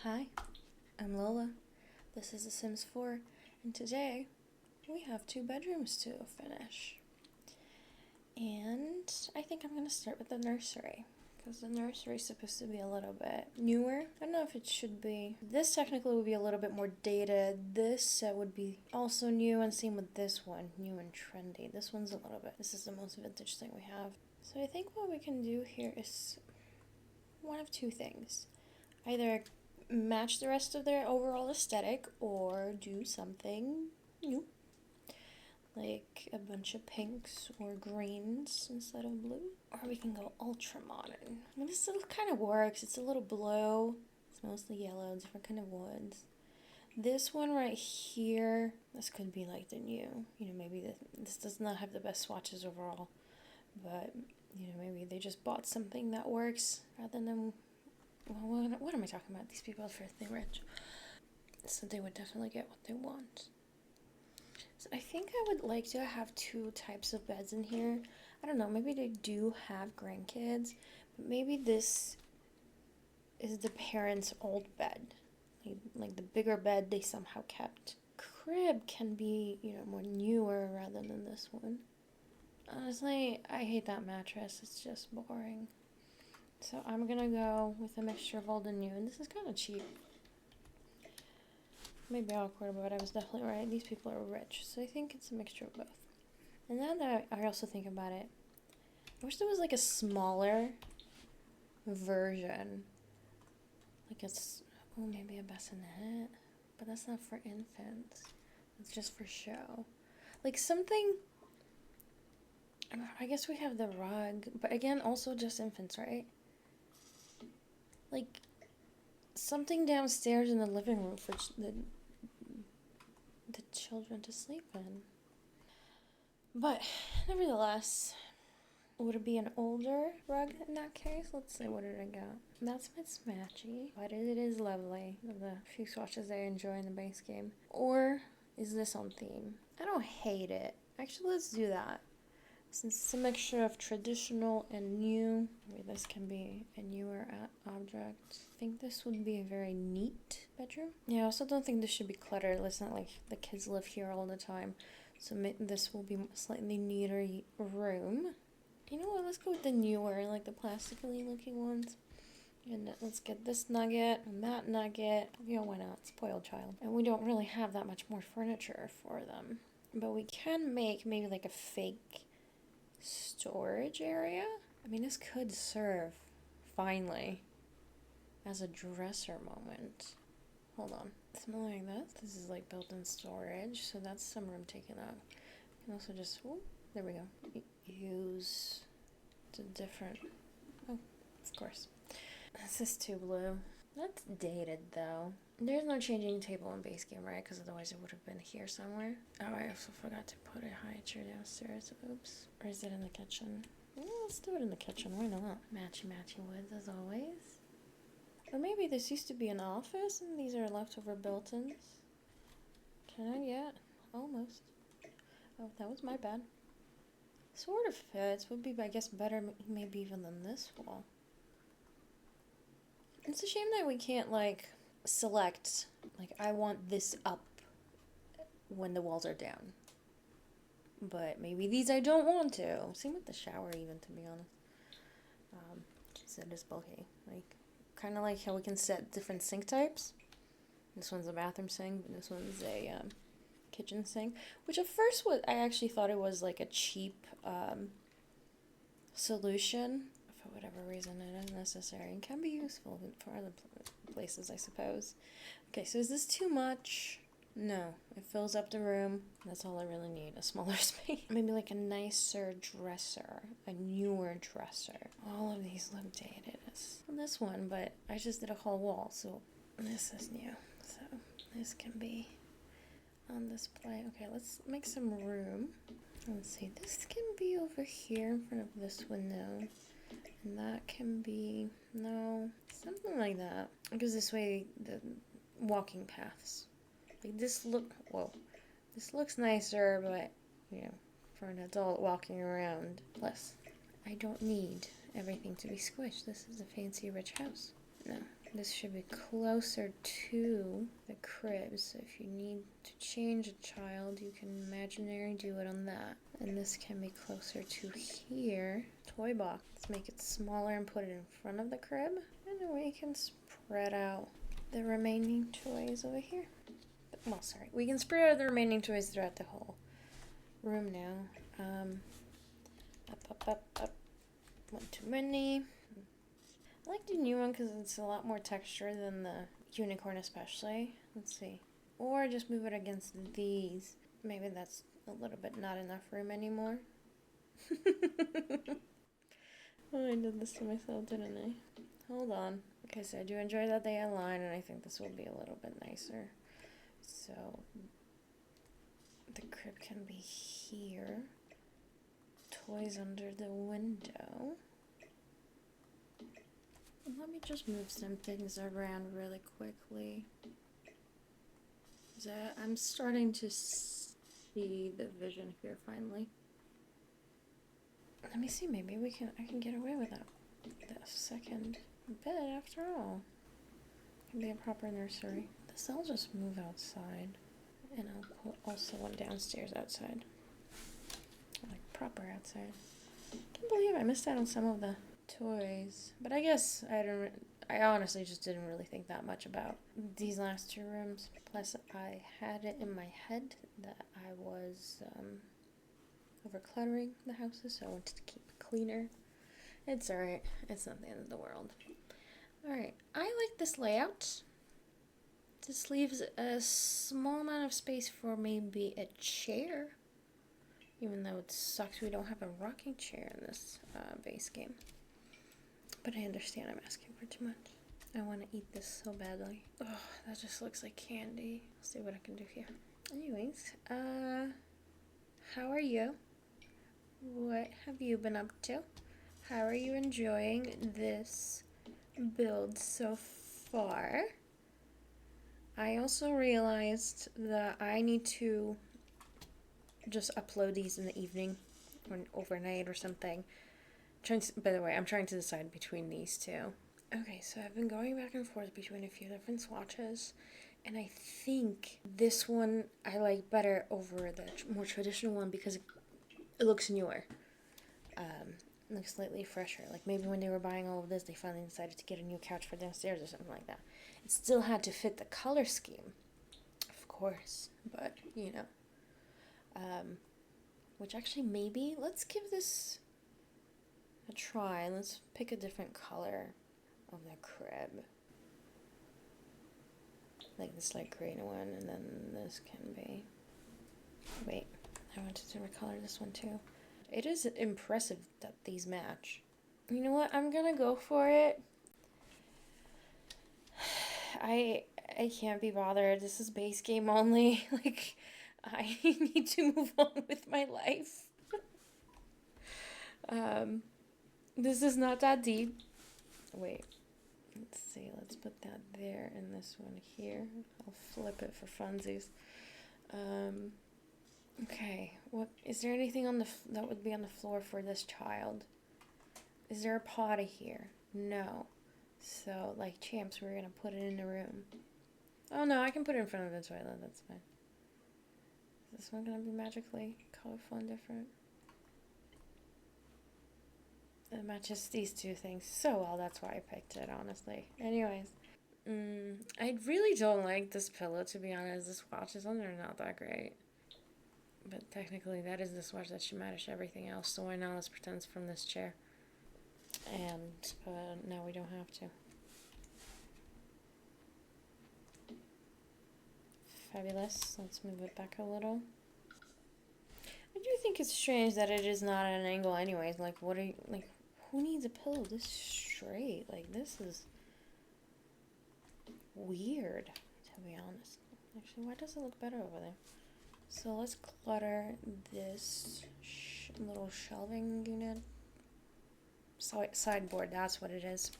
Hi, I'm Lola. This is The Sims 4, and today we have 2 bedrooms to finish. And I think I'm going to start with the nursery, because the nursery is supposed to be a little bit newer. I don't know if it should be. This technically would be a little bit more dated. This would be also new, and same with this one, new and trendy. This one's a little bit, this is the most vintage thing we have. So I think what we can do here is one of 2 things. Either match the rest of their overall aesthetic or do something new, like a bunch of pinks or greens instead of blue, or we can go ultra modern. I mean, this still kind of works. It's a little blue, it's mostly yellow, different kind of woods. This one right here, this could be like the new, maybe this does not have the best swatches overall, but maybe they just bought something that works rather than, well, what am I talking about? These people are filthy rich. So they would definitely get what they want. So I think I would like to have 2 types of beds in here. I don't know, maybe they do have grandkids, but maybe this is the parents' old bed. Like the bigger bed they somehow kept. Crib can be, more newer rather than this one. Honestly, I hate that mattress. It's just boring. So I'm gonna go with a mixture of old and new, and this is kind of cheap. Maybe awkward, but I was definitely right. These people are rich, so I think it's a mixture of both. And now that I also think about it, I wish there was like a smaller version. Like maybe a bassinet, but that's not for infants. It's just for show. Like something, I guess we have the rug, but again, also just infants, right? Like something downstairs in the living room for the children to sleep in. But nevertheless, would it be an older rug in that case? Let's see, what did I got? That's mismatchy, but it is lovely. The few swatches I enjoy in the base game. Or is this on theme? I don't hate it. Actually, let's do that. Since it's a mixture of traditional and new, maybe this can be a newer object. I think this would be a very neat bedroom. Yeah, I also don't think this should be cluttered. It's not like the kids live here all the time. So this will be a slightly neater room. You know what, let's go with the newer, like the plastically looking ones. And let's get this nugget and that nugget. Why not? Spoiled child. And we don't really have that much more furniture for them. But we can make maybe like a fake storage area. I mean, this could serve finally as a dresser moment. Hold on. Something like this. This is like built-in storage, so that's some room taken up. You can also just, there we go. Use the different, of course. This is too blue. That's dated though. There's no changing table in base game, right? Because otherwise it would have been here somewhere. Oh, I also forgot to put a high chair downstairs. Oops. Or is it in the kitchen? Well, let's do it in the kitchen. Why not? Matchy woods as always. Or maybe this used to be an office and these are leftover built-ins. Can I get? Almost. Oh, that was my bad. Sort of fits. Would be, I guess, better maybe even than this wall. It's a shame that we can't, like, select, like, I want this up when the walls are down. But maybe these I don't want to. Same with the shower even, to be honest. So it is bulky. Like, kind of like how we can set different sink types. This one's a bathroom sink, and this one's a kitchen sink. Which at first I actually thought it was like a cheap solution. For whatever reason, it is necessary and can be useful for other places, I suppose. Okay, so is this too much? No, it fills up the room. That's all I really need, a smaller space. Maybe like a nicer dresser, a newer dresser. All of these look dated. It's this one, but I just did a whole wall, so this is new. So this can be on display. Okay, let's make some room. Let's see, this can be over here in front of this window. And that can be, no, something like that. Because this way, the walking paths. Like this this looks nicer, but, for an adult walking around. Plus, I don't need everything to be squished. This is a fancy rich house. No, This should be closer to the crib, so if you need to change a child, you can imaginary do it on that. And this can be closer to here. Toy box. Let's make it smaller and put it in front of the crib. And then we can spread out the remaining toys over here. Well, sorry. We can spread out the remaining toys throughout the whole room now. Up. One too many. I like the new one because it's a lot more texture than the unicorn especially. Let's see. Or just move it against these. Maybe that's a little bit not enough room anymore. Oh, I did this to myself, didn't I? Hold on. Okay, so I do enjoy that they align, and I think this will be a little bit nicer. So the crib can be here. Toys under the window. Let me just move some things around really quickly. I'm starting to see the vision here finally. Let me see, maybe I can get away with that. The second bed after all. Can be a proper nursery. This I'll just move outside. And I'll put also one downstairs outside. Like proper outside. Can't believe I missed out on some of the toys. But I guess I honestly just didn't really think that much about these last two rooms. Plus I had it in my head that I was overcluttering the houses, so I wanted to keep it cleaner. It's alright. It's not the end of the world. Alright, I like this layout. This leaves a small amount of space for maybe a chair. Even though it sucks we don't have a rocking chair in this base game. But I understand I'm asking for too much. I want to eat this so badly. Oh, that just looks like candy. I'll see what I can do here. Anyways, how are you? What have you been up to? How are you enjoying this build so far? I also realized that I need to just upload these in the evening or overnight or something. By the way, I'm trying to decide between these two. Okay, so I've been going back and forth between a few different swatches, and I think this one I like better over the more traditional one because it looks newer. It looks slightly fresher. Like maybe when they were buying all of this, they finally decided to get a new couch for downstairs or something like that. It still had to fit the color scheme, of course, but you know. Which actually maybe, let's give this a try. Let's pick a different color of the crib. Like this light green one, and then this can be... Wait, I wanted to recolor this one too. It is impressive that these match. You know what? I'm gonna go for it. I can't be bothered. This is base game only. Like, I need to move on with my life. This is not that deep. Wait. Let's see. Let's put that there and this one here. I'll flip it for funsies. Okay. What is there anything on that would be on the floor for this child? Is there a potty here? No. So, like champs, we're gonna put it in the room. Oh no, I can put it in front of the toilet. That's fine. Is this one gonna be magically colorful and different? It matches these two things so well. That's why I picked it, honestly. Anyways, I really don't like this pillow, to be honest. The swatches on there are not that great. But technically, that is the swatch that should match everything else. So why not? Let's pretend it's from this chair. And now we don't have to. Fabulous. Let's move it back a little. I do think it's strange that it is not at an angle anyways. Like, what are you, like, who needs a pillow this straight? Like, this is weird, to be honest. Actually, why does it look better over there? So let's clutter this little shelving unit. Sideboard, that's what it is.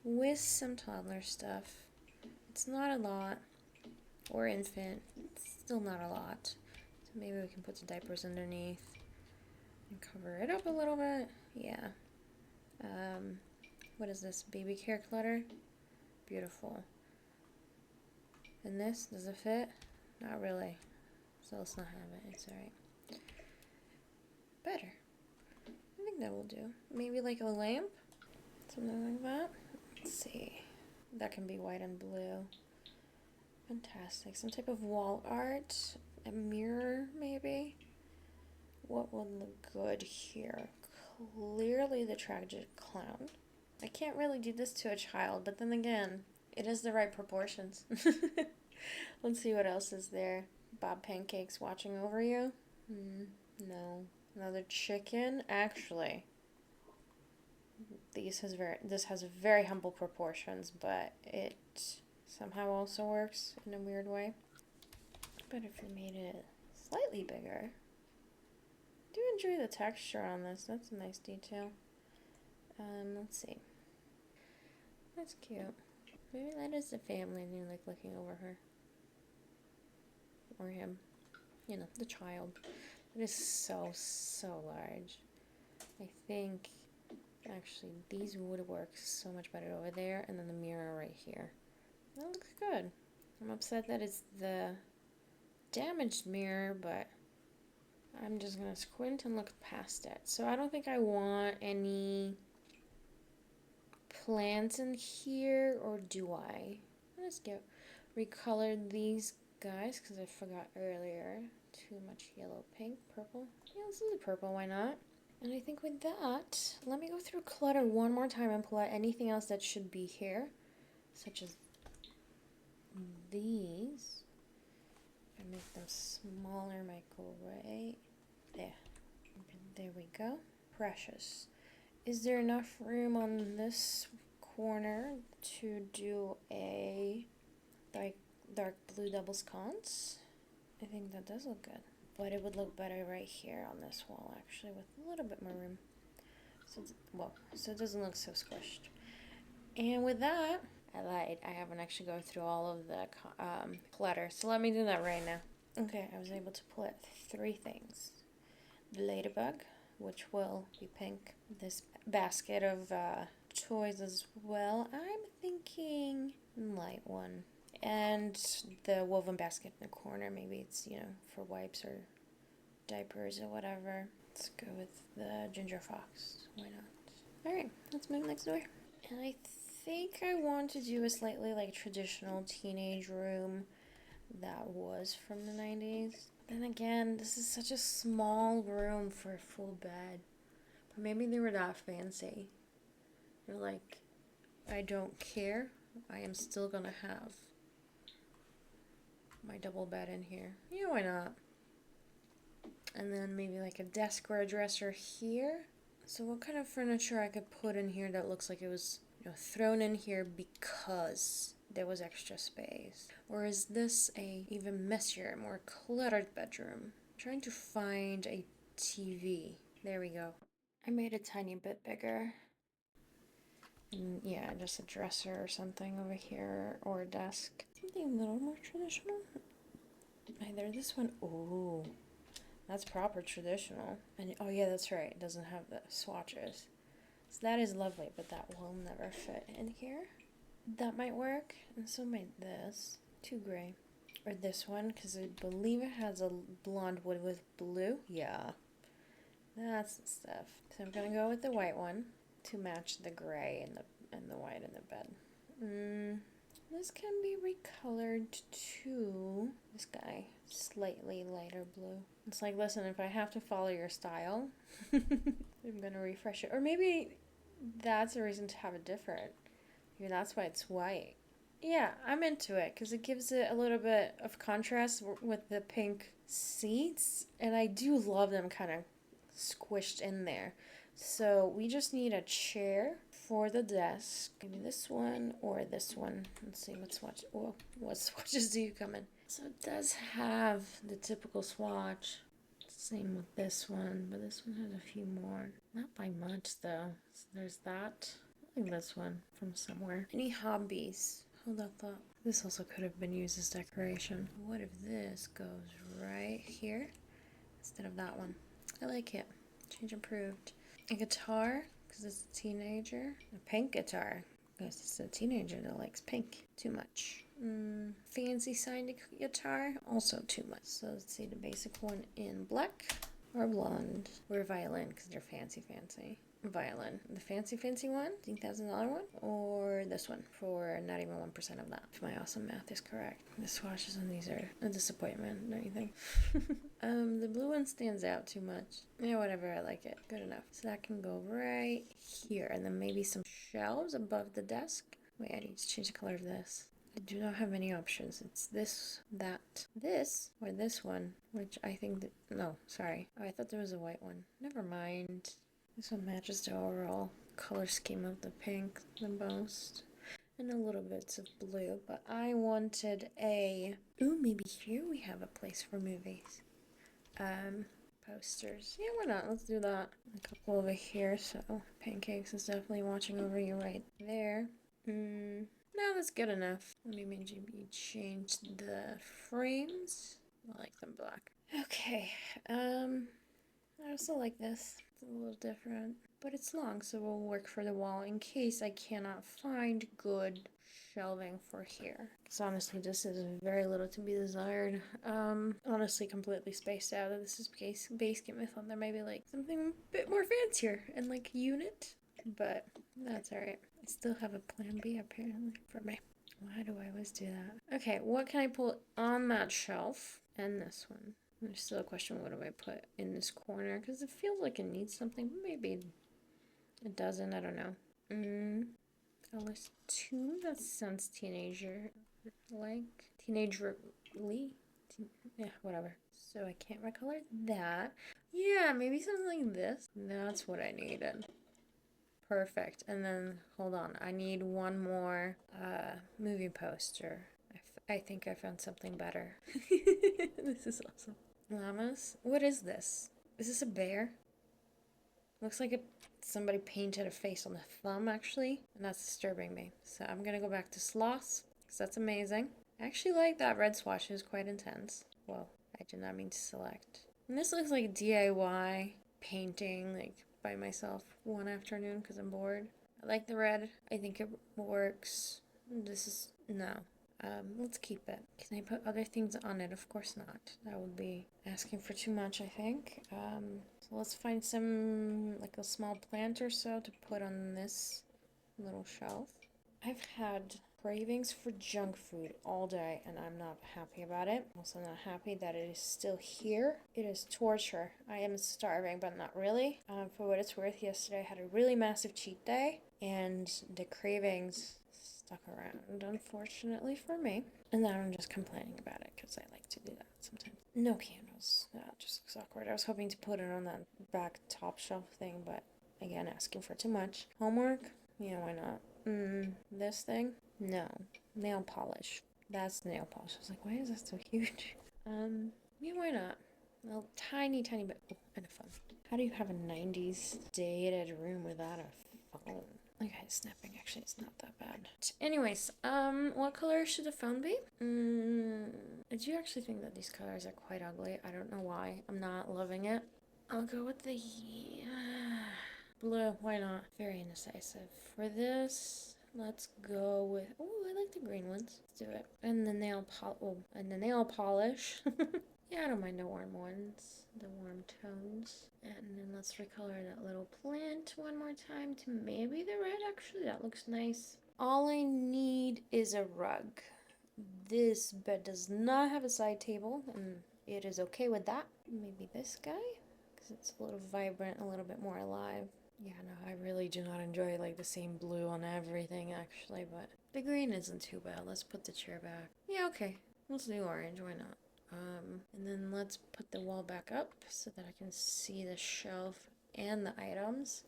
With some toddler stuff. It's not a lot. Or infant. It's still not a lot. So maybe we can put some diapers underneath. And cover it up a little bit. Yeah. What is this? Baby care clutter? Beautiful. And this, does it fit? Not really. So let's not have it. It's alright. Better. I think that will do. Maybe like a lamp? Something like that. Let's see. That can be white and blue. Fantastic. Some type of wall art. A mirror, maybe? What would look good here? Clearly the tragic clown. I can't really do this to a child, but then again, it is the right proportions. Let's see what else is there. Bob Pancakes watching over you? No. Another chicken? Actually, this has very humble proportions, but it somehow also works in a weird way. But if you made it slightly bigger, I do enjoy the texture on this. That's a nice detail. Let's see. That's cute. Maybe that is the family and you're like looking over her. Or him. You know, the child. It is so, so large. I think actually these would work so much better over there, and then the mirror right here. That looks good. I'm upset that it's the damaged mirror, but I'm just gonna squint and look past it. So I don't think I want any plants in here, or do I? Let's get recolored these guys because I forgot earlier. Too much yellow, pink, purple. Yeah, let's do the purple, why not? And I think with that, let me go through clutter one more time and pull out anything else that should be here, such as these. I make them smaller, might go right there. There we go. Precious. Is there enough room on this corner to do a dark blue double sconce? I think that does look good. But it would look better right here on this wall, actually, with a little bit more room. So it doesn't look so squished. And with that, I lied. I haven't actually gone through all of the clutter. So let me do that right now. Okay, I was able to pull out 3 things. The ladybug, which will be pink. This basket of toys as well. I'm thinking light one. And the woven basket in the corner. Maybe it's, you know, for wipes or diapers or whatever. Let's go with the ginger fox. Why not? Alright, let's move next door. And I think I want to do a slightly like traditional teenage room that was from the 90s. Then again, this is such a small room for a full bed. But maybe they were that fancy. They're like, I don't care. I am still gonna have my double bed in here. Yeah, why not? And then maybe like a desk or a dresser here. So what kind of furniture I could put in here that looks like it was, you know, thrown in here because there was extra space? Or is this a even messier, more cluttered bedroom? I'm trying to find a TV. There we go. I made a tiny bit bigger. And yeah, just a dresser or something over here, or a desk. Something a little more traditional. Either this one. Ooh, that's proper traditional. And oh yeah, that's right. It doesn't have the swatches. So that is lovely, but that will never fit in here. That might work, and so might this. Too gray. Or this one, because I believe it has a blonde wood with blue. Yeah, that's the stuff. So I'm gonna go with the white one to match the gray and the white in the bed. This can be recolored to this guy, slightly lighter blue. It's like, listen, if I have to follow your style, I'm gonna refresh it. Or maybe that's a reason to have it different. Maybe that's why it's white. Yeah, I'm into it because it gives it a little bit of contrast with the pink seats, and I do love them kind of squished in there. So we just need a chair for the desk. Maybe this one or this one. Let's see what swatches do you come in. So it does have the typical swatch. Same with this one, but this one has a few more. Not by much though. So there's that. I think this one from somewhere. Any hobbies? Hold that thought. This also could have been used as decoration. What if this goes right here instead of that one? I like it. Change approved. A guitar, because it's a teenager. A pink guitar. Guess it's a teenager that likes pink too much. Fancy signed guitar, also too much. So let's see the basic one in black or blonde or violin because they're fancy. Violin. The fancy one, $10,000 one, or this one for not even 1% of that. If my awesome math is correct. The swatches on these are a disappointment, don't you think? The blue one stands out too much. Yeah, whatever, I like it. Good enough. So that can go right here, and then maybe some shelves above the desk. Wait, I need to change the color of this. I do not have any options. It's this, that, this, or this one, which I think that, no, sorry. Oh, I thought there was a white one. Never mind. This one matches the overall color scheme of the pink the most. And a little bits of blue, but I wanted a... Ooh, maybe here we have a place for movies. Posters. Yeah, why not? Let's do that. A couple over here, so Pancakes is definitely watching over you right there. No, that's good enough. Let me maybe change the frames. I like them black. Okay, I also like this. It's a little different, but it's long, so we'll work for the wall in case I cannot find good shelving for here. Because honestly, this is very little to be desired. Honestly, completely spaced out. This is basement. I thought there might be like something a bit more fancier and like unit, but that's alright. I still have a plan B apparently for me. Why do I always do that? Okay, what can I put on that shelf? And this one. There's still a question, what do I put in this corner? Because it feels like it needs something. Maybe it doesn't. I don't know. Alice 2? That sounds teenager-like. Teenager-ly? Yeah, whatever. So I can't recolor that. Yeah, maybe something like this. That's what I needed. Perfect. And then, hold on. I need one more movie poster. I think I found something better. This is awesome. Llamas? What is this? Is this a bear? Looks like somebody painted a face on the thumb, actually. And that's disturbing me. So I'm gonna go back to sloths, because that's amazing. I actually like that red swatch. It was quite intense. Well, I did not mean to select. And this looks like DIY painting, like, by myself one afternoon, because I'm bored. I like the red. I think it works. This is... no. Let's keep it. Can I put other things on it? Of course not. That would be asking for too much, I think. So let's find some, like a small plant or so to put on this little shelf. I've had cravings for junk food all day, and I'm not happy about it. I'm also not happy that it is still here. It is torture. I am starving, but not really. For what it's worth, yesterday I had a really massive cheat day, and the cravings stuck around, unfortunately for me. And now I'm just complaining about it because I like to do that sometimes. No candles. That just looks awkward. I was hoping to put it on that back top shelf thing, but again, asking for too much. Homework? Yeah, why not? This thing? No. Nail polish. That's nail polish. I was like, why is that so huge? Yeah, why not? A tiny bit. Oh, and a phone. How do you have a 90s dated room without a phone? Okay, snapping. Actually, it's not that bad. Anyways, what color should the phone be? I do actually think that these colors are quite ugly. I don't know why. I'm not loving it. I'll go with the blue. Why not? Very indecisive. For this, let's go with... oh, I like the green ones. Let's do it. And the nail polish. Yeah, I don't mind the warm ones. The warm tones. And then let's recolor that little plant one more time to maybe the red. Actually, that looks nice. All I need is a rug. This bed does not have a side table, and it is okay with that. Maybe this guy, because it's a little vibrant, a little bit more alive. Yeah, no, I really do not enjoy like the same blue on everything, actually, but the green isn't too bad. Let's put the chair back. Yeah, okay. Let's do orange. Why not? And then let's put the wall back up so that I can see the shelf and the items.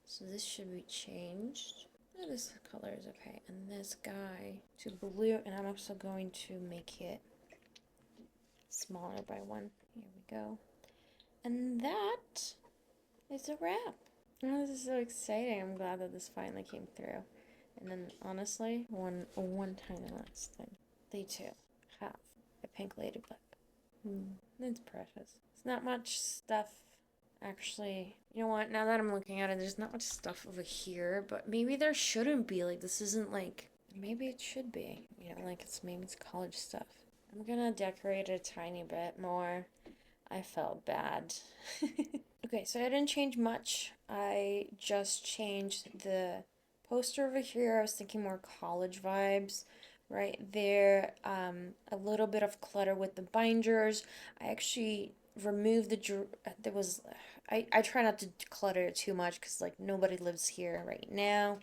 So this should be changed. Oh, this color is okay. And this guy to blue, and I'm also going to make it smaller by one. Here we go. And that is a wrap. Oh, this is so exciting. I'm glad that this finally came through. And then honestly, one tiny last thing. They too have a pink ladybug. It's precious. It's not much stuff Actually, you know what? Now that I'm looking at it, there's not much stuff over here, but maybe there shouldn't be. Like, this isn't like, maybe it should be. You know, like maybe it's college stuff. I'm gonna decorate it a tiny bit more. I felt bad. Okay, so I didn't change much. I just changed the poster over here. I was thinking more college vibes right there. A little bit of clutter with the binders. I actually removed there was I try not to clutter it too much because like nobody lives here right now.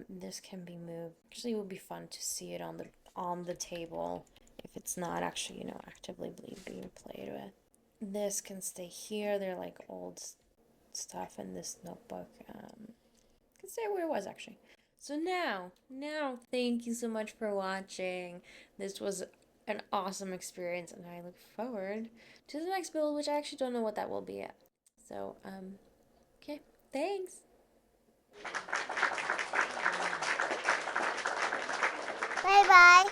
This can be moved. Actually, it would be fun to see it on the table if it's not actually, you know, actively being played with. This can stay here. They're like old stuff in this notebook. Can stay where it was actually. So now, thank you so much for watching. This was an awesome experience, and I look forward to the next build, which I actually don't know what that will be yet. So, okay, thanks. Bye bye.